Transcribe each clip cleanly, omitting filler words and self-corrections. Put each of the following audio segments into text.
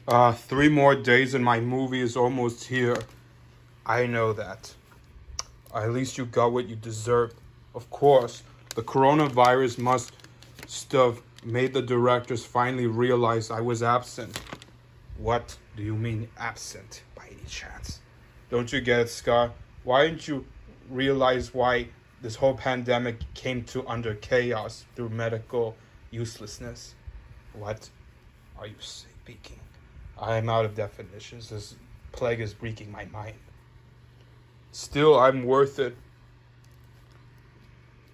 3 more days and my movie is almost here. I know that. At least you got what you deserved. Of course, the coronavirus must have made the directors finally realize I was absent. What do you mean absent, by any chance? Don't you get it, Scar? Why didn't you realize why this whole pandemic came to under chaos through medical uselessness? What are you speaking? I am out of definitions. This plague is breaking my mind. Still, I'm worth it.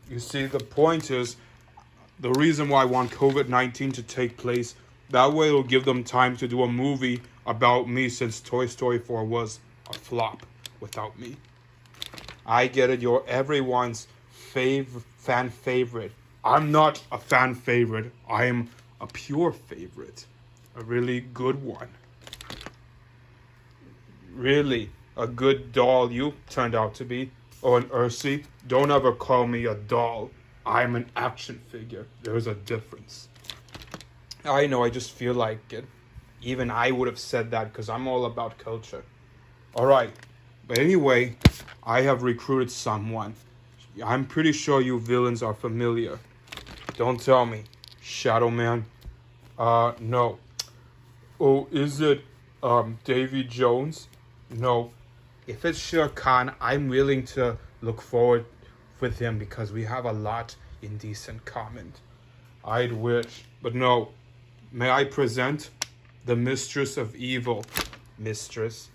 You see, the point is, the reason why I want COVID-19 to take place, that way it'll give them time to do a movie about me, since Toy Story 4 was a flop without me. I get it, you're everyone's fan favorite. I'm not a fan favorite. I am a pure favorite. A really good one. Really, a good doll you turned out to be. Oh, and Ursi, don't ever call me a doll. I'm an action figure. There's a difference. I know, I just feel like it. Even I would have said that because I'm all about culture. Alright, but anyway, I have recruited someone. I'm pretty sure you villains are familiar. Don't tell me. Shadow Man? No. Oh, is it, Davy Jones? No. If it's Shere Khan, I'm willing to look forward with him because we have a lot in decent common. I'd wish, but no. May I present the Mistress of Evil? Mistress.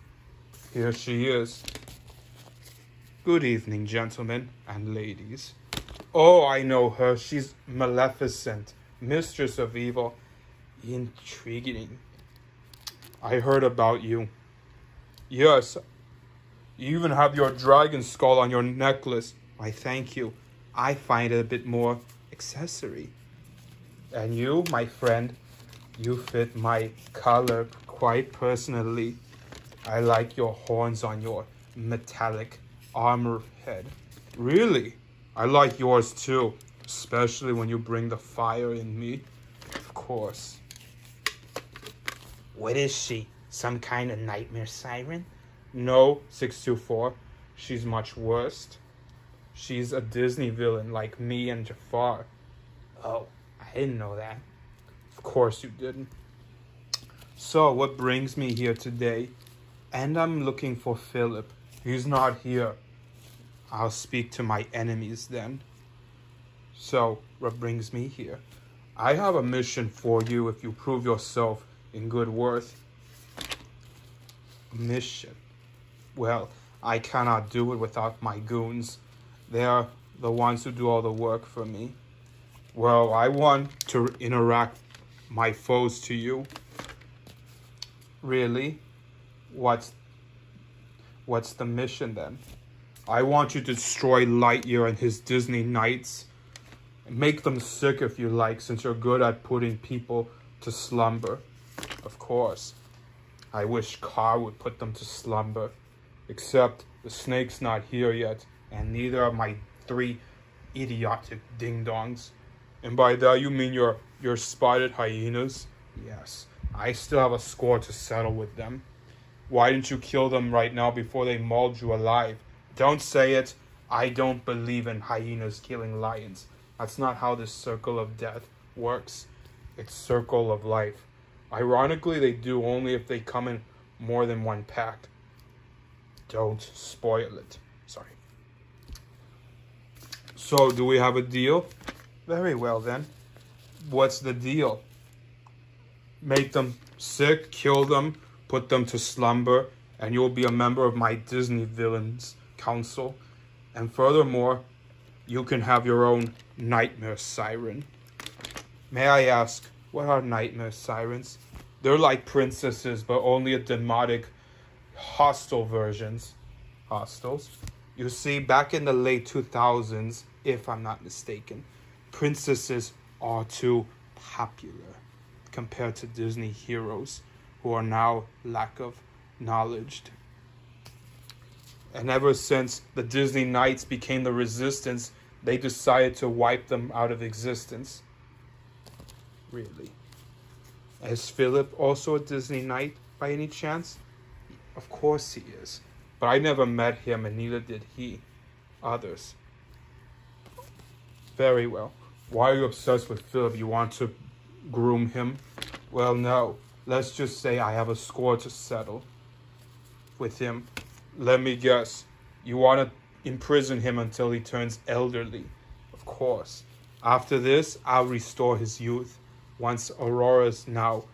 Here she is. Good evening, gentlemen and ladies. Oh, I know her. She's Maleficent, Mistress of Evil. Intriguing. I heard about you. Yes. You even have your dragon skull on your necklace. Why, thank you. I find it a bit more accessory. And you, my friend, you fit my color quite personally. I like your horns on your metallic armor head. Really? I like yours too, especially when you bring the fire in me. Of course. What is she? Some kind of nightmare siren? No, 624. She's much worse. She's a Disney villain like me and Jafar. Oh, I didn't know that. Of course you didn't. So, what brings me here today? And I'm looking for Philip. He's not here. I'll speak to my enemies then. So, what brings me here? I have a mission for you if you prove yourself in good worth. Mission. Well, I cannot do it without my goons. They are the ones who do all the work for me. Well, I want to interact my foes to you. Really? What's the mission then? I want you to destroy Lightyear and his Disney Knights. Make them sick if you like, since you're good at putting people to slumber. Of course. I wish Car would put them to slumber. Except the snake's not here yet, and neither are my 3 idiotic ding-dongs. And by that you mean your spotted hyenas? Yes, I still have a score to settle with them. Why didn't you kill them right now before they mauled you alive? Don't say it. I don't believe in hyenas killing lions. That's not how this circle of death works. It's circle of life. Ironically, they do only if they come in more than one pack. Don't spoil it. Sorry. So, do we have a deal? Very well then. What's the deal? Make them sick, kill them, put them to slumber, and you'll be a member of my Disney Villains Council. And furthermore, you can have your own nightmare siren. May I ask, what are nightmare sirens? They're like princesses, but only a demonic, hostile versions. Hostiles? You see, back in the late 2000s, if I'm not mistaken, princesses are too popular compared to Disney heroes who are now lack of knowledge. And ever since the Disney Knights became the Resistance, they decided to wipe them out of existence. Really. Is Philip also a Disney knight by any chance? Of course he is. But I never met him, and neither did he. Others. Very well. Why are you obsessed with Philip? You want to groom him? Well, no. Let's just say I have a score to settle with him. Let me guess. You want to imprison him until he turns elderly? Of course. After this, I'll restore his youth once Aurora's now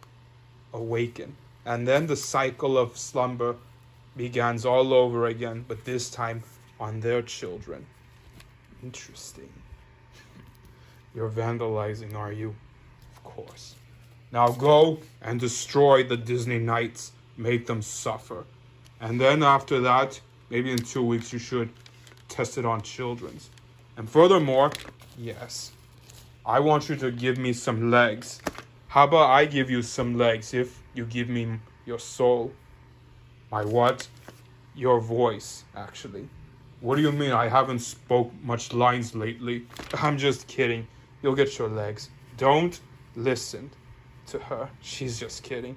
awakened. And then the cycle of slumber begins all over again, but this time on their children. Interesting. You're vandalizing, are you? Of course. Now go and destroy the Disney Knights. Make them suffer. And then after that, maybe in 2 weeks, you should test it on children's. And furthermore, yes, I want you to give me some legs. How about I give you some legs if you give me your soul? My what? Your voice, actually. What do you mean? I haven't spoke much lines lately. I'm just kidding. You'll get your legs. Don't listen to her. She's just kidding.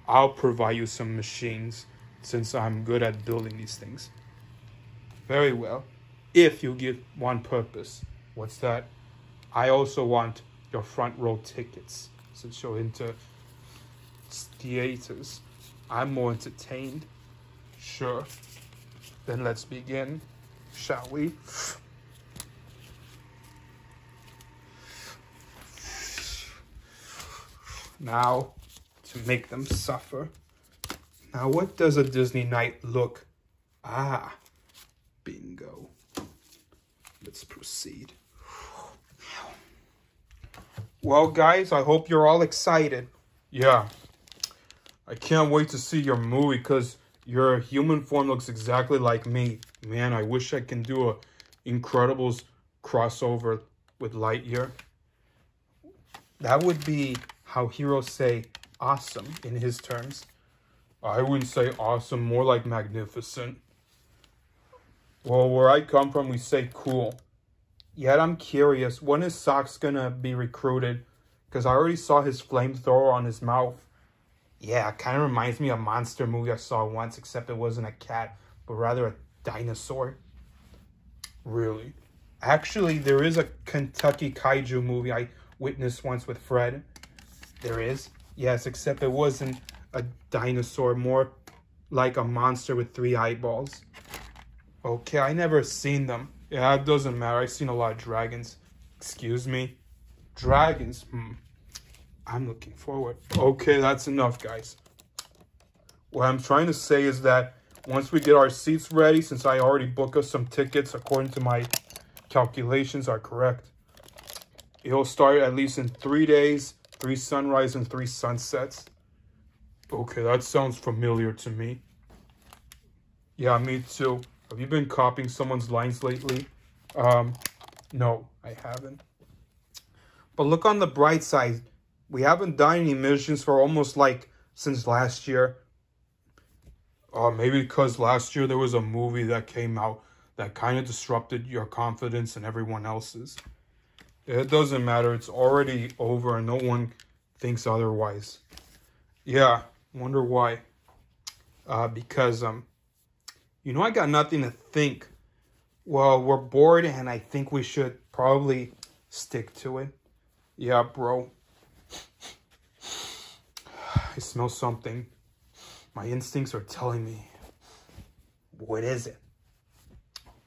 I'll provide you some machines since I'm good at building these things. Very well. If you give one purpose. What's that? I also want your front row tickets since you're into theaters. I'm more entertained. Sure. Then let's begin, shall we? Now, to make them suffer. Now, what does a Disney Knight look? Ah, bingo. Let's proceed. Well, guys, I hope you're all excited. Yeah. I can't wait to see your movie because your human form looks exactly like me. Man, I wish I can do a Incredibles crossover with Lightyear. That would be how heroes say awesome in his terms. I wouldn't say awesome, more like magnificent. Well, where I come from, we say cool. Yet I'm curious, when is Socks gonna be recruited? Because I already saw his flamethrower on his mouth. Yeah, it kind of reminds me of a monster movie I saw once, except it wasn't a cat, but rather a dinosaur. Really? Actually, there is a Kentucky Kaiju movie I witnessed once with Fred. There is? Yes, except it wasn't a dinosaur, more like a monster with 3 eyeballs. Okay, I never seen them. Yeah, it doesn't matter. I've seen a lot of dragons. Excuse me? Dragons? I'm looking forward. Okay, that's enough, guys. What I'm trying to say is that once we get our seats ready, since I already booked us some tickets according to my calculations are correct, it'll start at least in 3 days, 3 sunrise and 3 sunsets. Okay, that sounds familiar to me. Yeah, me too. Have you been copying someone's lines lately? No, I haven't. But look on the bright side. We haven't done any missions for almost since last year. Maybe because last year there was a movie that came out that kind of disrupted your confidence and everyone else's. It doesn't matter. It's already over and no one thinks otherwise. Yeah, wonder why. Because, I got nothing to think. Well, we're bored and I think we should probably stick to it. Yeah, bro. I smell something. My instincts are telling me. What is it?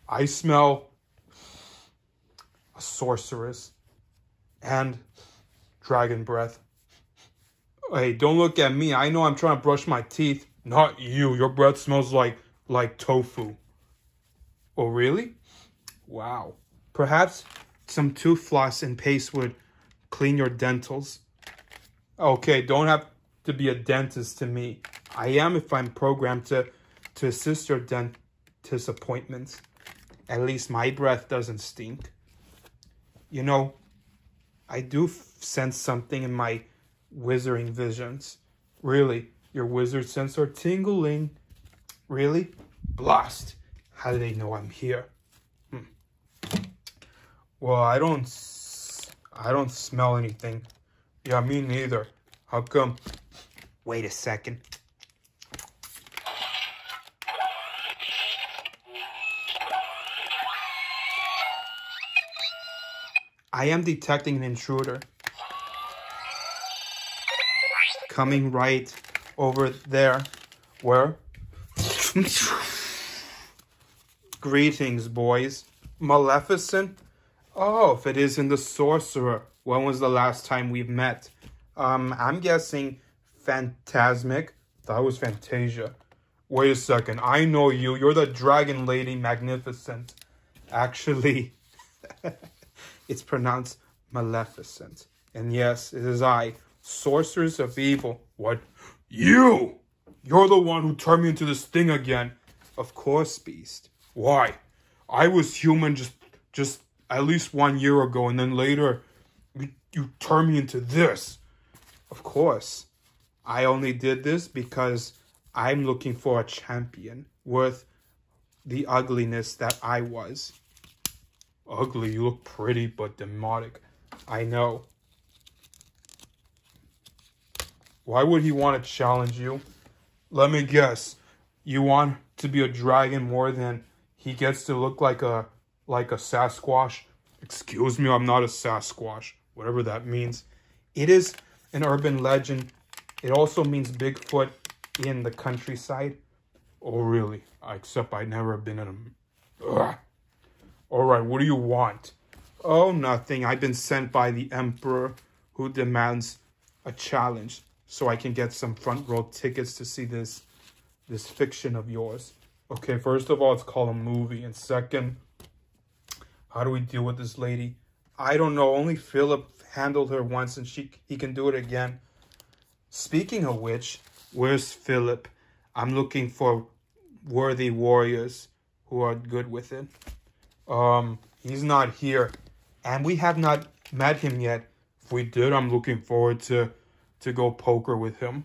I smell a sorceress and dragon breath. Hey, don't look at me. I know I'm trying to brush my teeth. Not you. Your breath smells like tofu. Oh, really? Wow. Perhaps some tooth floss and paste would clean your dentals. Okay, don't have to be a dentist to me. I am if I'm programmed to assist your dentist appointments. At least my breath doesn't stink. I do sense something in my wizarding visions. Really? Your wizard sense are tingling. Really? Blast. How do they know I'm here? Well, I don't smell anything. Yeah, me neither. How come? Wait a second. I am detecting an intruder. Coming right over there. Where? Greetings, boys. Maleficent? Oh, if it isn't the sorcerer. When was the last time we've met? I'm guessing Phantasmic. That was Fantasia. Wait a second. I know you. You're the dragon lady Magnificent. Actually, it's pronounced Maleficent. And yes, it is I, sorceress of evil. What? You! You're the one who turned me into this thing again. Of course, Beast. Why? I was human just at least 1 year ago, and then later you turned me into this. Of course. I only did this because I'm looking for a champion worth the ugliness that I was. Ugly? You look pretty but demonic. I know. Why would he want to challenge you? Let me guess. You want to be a dragon more than he gets to look like a Sasquatch? Excuse me, I'm not a Sasquatch. Whatever that means. It is an urban legend. It also means Bigfoot in the countryside. Oh, really? Except I've never been in a... Ugh. All right, what do you want? Oh, nothing. I've been sent by the Emperor, who demands a challenge so I can get some front row tickets to see this fiction of yours. Okay, first of all, it's called a movie. And second, how do we deal with this lady? I don't know. Only Philip handled her once, and he can do it again. Speaking of which, where's Philip? I'm looking for worthy warriors who are good with it. He's not here, and we have not met him yet. If we did, I'm looking forward to go poker with him.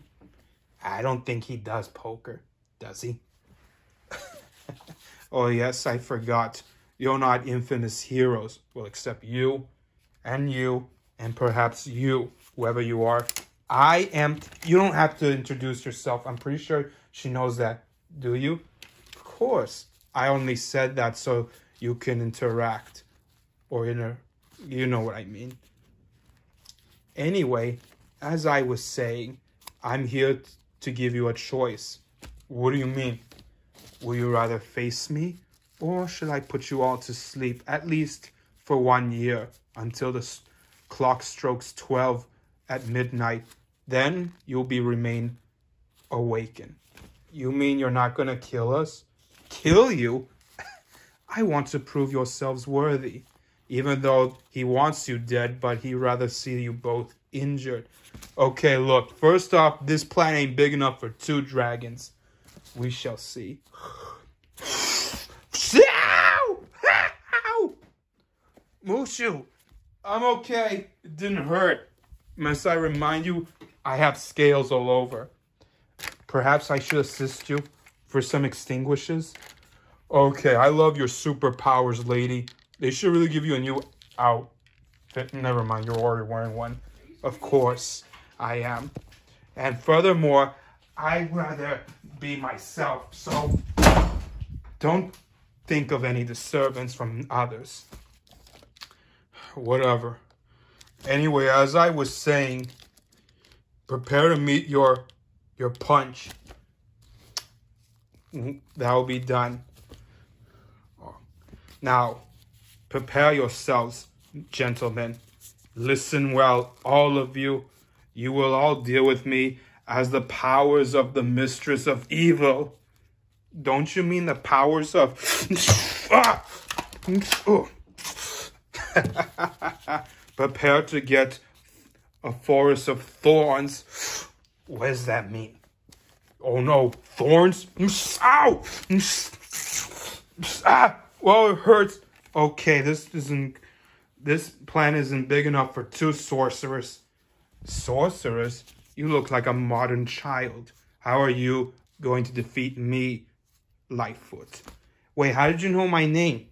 I don't think he does poker, does he? Oh yes, I forgot. You're not infamous heroes. Well, except you, and perhaps you, whoever you are. I am. You don't have to introduce yourself. I'm pretty sure she knows that. Do you? Of course. I only said that so you can interact. Or you know what I mean. Anyway, as I was saying, I'm here to give you a choice. What do you mean? Will you rather face me? Or should I put you all to sleep, at least for 1 year, until the clock strokes 12 at midnight? Then you'll remain awakened. You mean you're not going to kill us? Kill you? I want to prove yourselves worthy. Even though he wants you dead, but he'd rather see you both injured. Okay, look. First off, this plan ain't big enough for 2 dragons. We shall see. Mushu, I'm okay. It didn't hurt. Must I remind you, I have scales all over. Perhaps I should assist you for some extinguishers? Okay, I love your superpowers, lady. They should really give you a new outfit. Never mind, you're already wearing one. Of course, I am. And furthermore, I'd rather be myself, so don't think of any disturbance from others. Whatever. Anyway, as I was saying, prepare to meet your punch. That will be done. Now, prepare yourselves, gentlemen. Listen well, all of you. You will all deal with me as the powers of the Mistress of Evil. Don't you mean the powers of... Prepare to get a forest of thorns. What does that mean? Oh no, thorns? Ow! Well, it hurts. Okay, this plan isn't big enough for 2 sorcerers. Sorcerers? You look like a modern child. How are you going to defeat me, Lightfoot? Wait, how did you know my name?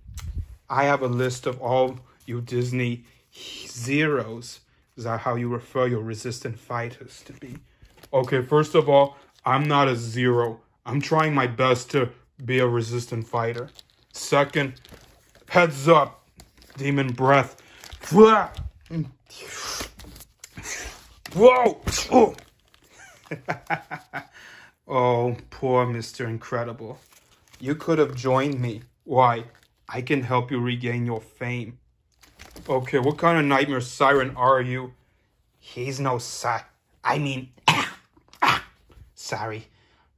I have a list of all you Disney zeros. Is that how you refer your resistant fighters to be? Okay, first of all, I'm not a 0. I'm trying my best to be a resistant fighter. Second, heads up, demon breath. Whoa! Oh. Oh, poor Mr. Incredible. You could have joined me. Why? I can help you regain your fame. Okay, what kind of nightmare siren are you? He's no sorry.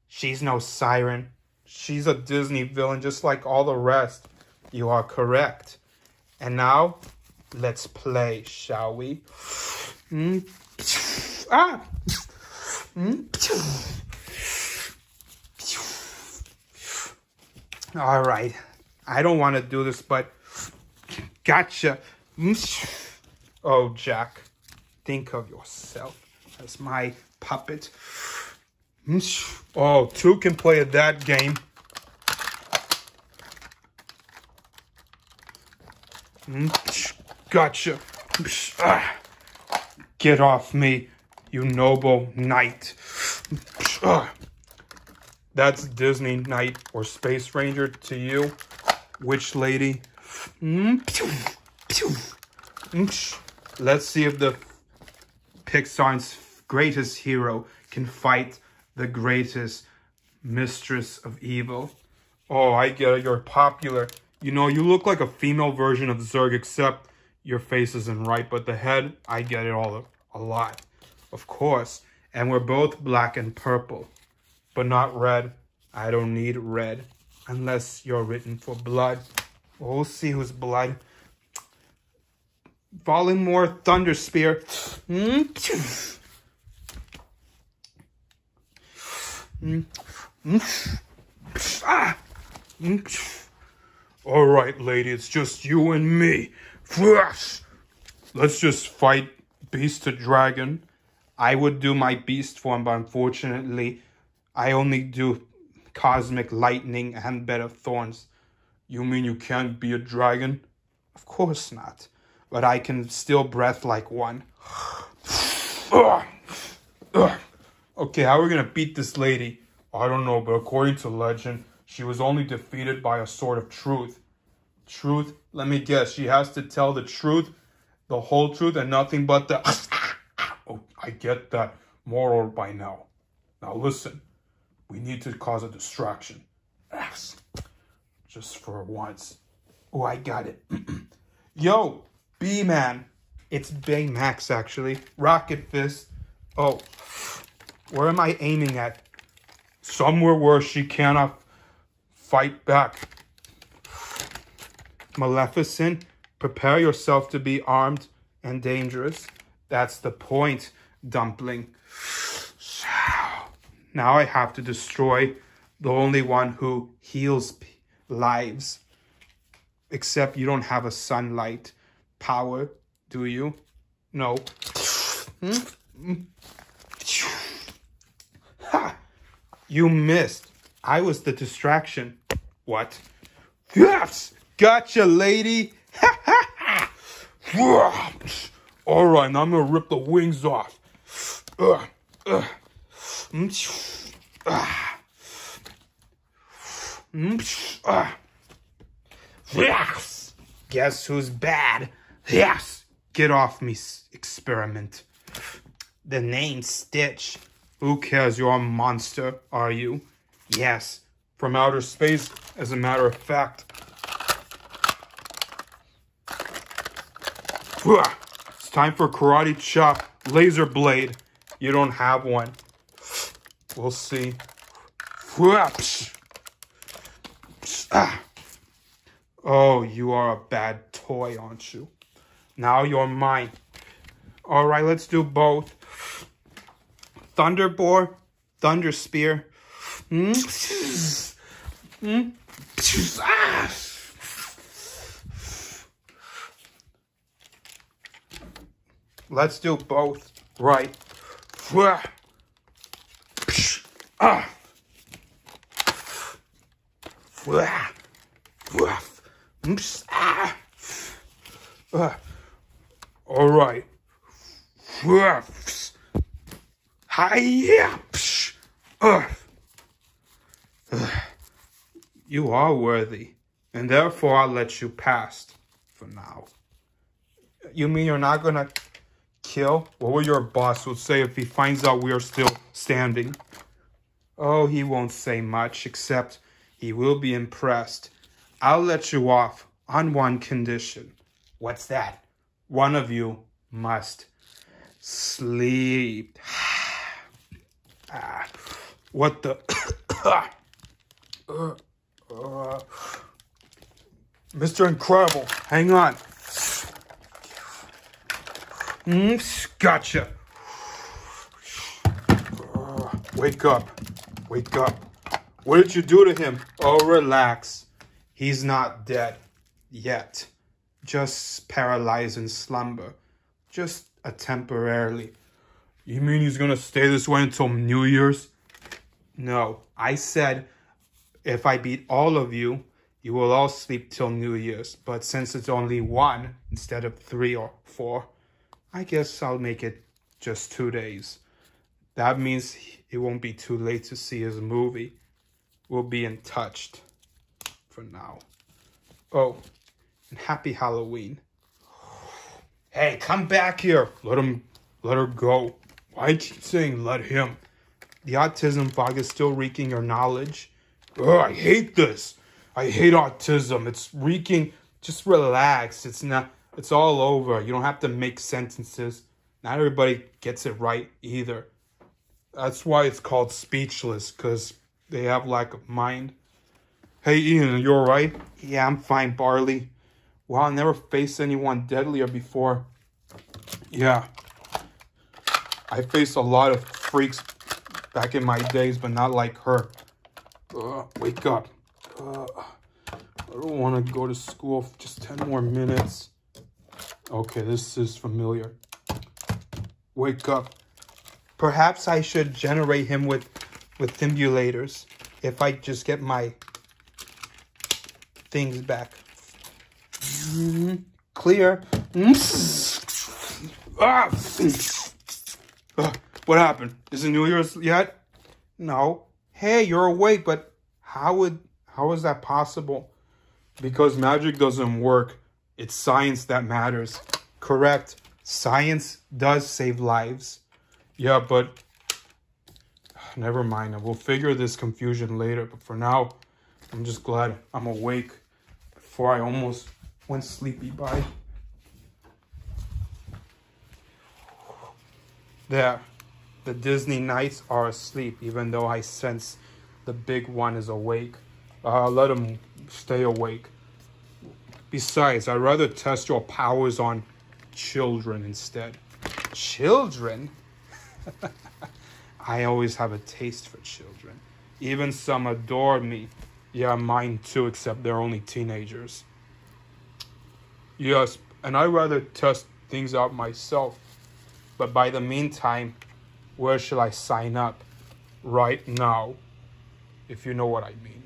She's no siren. She's a Disney villain just like all the rest. You are correct. And now, let's play, shall we? All right. I don't want to do this, but gotcha. Oh, Jack, think of yourself as my puppet. Oh, 2 can play at that game. Gotcha. Get off me, you noble knight. That's Disney Knight or Space Ranger to you. Witch lady. Let's see if the Pixar's greatest hero can fight the greatest mistress of evil. Oh, I get it. You're popular. You know, you look like a female version of Zurg, except your face isn't right. But the head, I get it all a lot. Of course. And we're both black and purple. But not red. I don't need red. Unless you're written for blood. We'll see who's blood. Volley Thunder Spear. All right, lady, it's just you and me. Let's just fight beast to dragon. I would do my beast form, but unfortunately, I only do cosmic lightning and bed of thorns. You mean you can't be a dragon? Of course not. But I can still breath like one. Okay, how are we gonna beat this lady? I don't know, but according to legend, she was only defeated by a sword of truth. Truth? Let me guess, she has to tell the truth, the whole truth, and nothing but the... Oh, I get that moral by now. Now listen, we need to cause a distraction. Just for once. Oh, I got it. Yo, B-Man. It's Baymax, actually. Rocket Fist. Oh, where am I aiming at? Somewhere where she cannot fight back. Maleficent, prepare yourself to be armed and dangerous. That's the point, Dumpling. Now I have to destroy the only one who heals lives. Except you don't have a sunlight power, do you? No. Ha! You missed. I was the distraction. What? Yes! Gotcha, lady! Ha ha ha! Alright, now I'm gonna rip the wings off. Yes! Guess who's bad? Yes! Get off me, experiment. The name's Stitch. Who cares? You're a monster, are you? Yes. From outer space, as a matter of fact. It's time for karate chop. Laser blade. You don't have one. We'll see. Oh, you are a bad toy, aren't you? Now you're mine. All right, let's do both. Thunderboard, Thunder Spear. Let's do both. Right. All right. Hiya! You are worthy, and therefore I'll let you pass for now. You mean you're not gonna kill? What will your boss will say if he finds out we are still standing? Oh, he won't say much, except he will be impressed. I'll let you off on one condition. What's that? One of you must sleep. What the? Mr. Incredible, hang on. Gotcha. Wake up. Wake up. What did you do to him? Oh, relax. He's not dead yet. Just paralyzed in slumber. Just temporarily. You mean he's gonna stay this way until New Year's? No, I said if I beat all of you, you will all sleep till New Year's. But since it's only 1 instead of 3 or 4, I guess I'll make it just 2 days. That means it won't be too late to see his movie. We'll be in touch for now. Oh, and happy Halloween. Hey, come back here. Let her go. Why do you keep saying let him? The autism fog is still wreaking your knowledge. Ugh, I hate this. I hate autism. It's wreaking. Just relax. It's all over. You don't have to make sentences. Not everybody gets it right either. That's why it's called speechless, because they have lack of mind. Hey, Ian, are you alright? Yeah, I'm fine, Barley. Well, I never faced anyone deadlier before. Yeah. I faced a lot of freaks back in my days, but not like her. Wake up. I don't want to go to school for just 10 more minutes. Okay, this is familiar. Wake up. Perhaps I should generate him with simulators if I just get my things back. Clear. What happened? Is it New Year's yet? No. Hey, you're awake, but how is that possible? Because magic doesn't work. It's science that matters. Correct. Science does save lives. Yeah, but never mind. We'll figure this confusion later. But for now, I'm just glad I'm awake before I almost went sleepy by. There. The Disney Knights are asleep, even though I sense the big one is awake. Let him stay awake. Besides, I'd rather test your powers on children instead. Children? I always have a taste for children. Even some adore me. Yeah, mine too, except they're only teenagers. Yes, and I'd rather test things out myself. But by the meantime, where should I sign up? Right now, if you know what I mean.